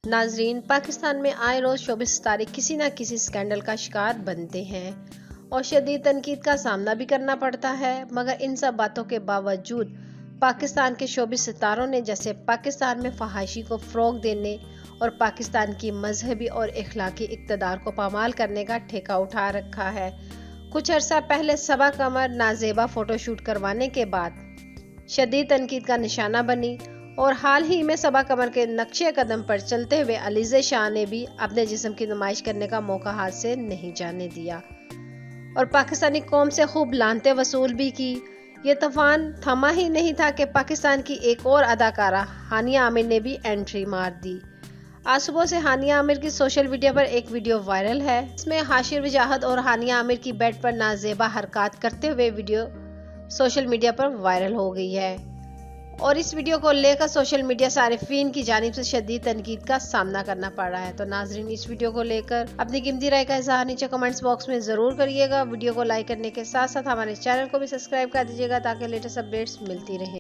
नाजरीन, पाकिस्तान में आए रोज शोबिस सितारे किसी न किसी स्कैंडल का शिकार बनते हैं और शदीद तनकीद का सामना भी करना पड़ता है। मगर इन सब बातों के बावजूद पाकिस्तान के शोबिस सितारों ने जैसे पाकिस्तान में फहाशी को फ़रोग देने और पाकिस्तान की मजहबी और इखलाकी इक़्तिदार को पामाल करने का ठेका उठा रखा है। कुछ अर्सा पहले सबा कमर नाजेबा फ़ोटोशूट करवाने के बाद शदीद तनकीद का निशाना बनी और हाल ही में सबा कमर के नक्शे कदम पर चलते हुए अलीज़े शाह ने भी अपने जिस्म की नुमाइश करने का मौका हाथ से नहीं जाने दिया और पाकिस्तानी कौम से खूब लानते वसूल भी की। ये तूफान थमा ही नहीं था कि पाकिस्तान की एक और अदाकारा हानिया आमिर ने भी एंट्री मार दी। आज सुबह से हानिया आमिर की सोशल मीडिया पर एक वीडियो वायरल है। इसमें हाशिर वजाहत और हानिया आमिर की बेड पर नाजेबा हरकत करते हुए वीडियो सोशल मीडिया पर वायरल हो गई है और इस वीडियो को लेकर सोशल मीडिया सारिफीन की जानिब से शदीद तनकीद का सामना करना पड़ रहा है। तो नाजरीन, इस वीडियो को लेकर अपनी कीमती राय का इज़हार नीचे कमेंट्स बॉक्स में ज़रूर करिएगा। वीडियो को लाइक करने के साथ साथ हमारे चैनल को भी सब्सक्राइब कर दीजिएगा ताकि लेटेस्ट अपडेट्स मिलती रहे।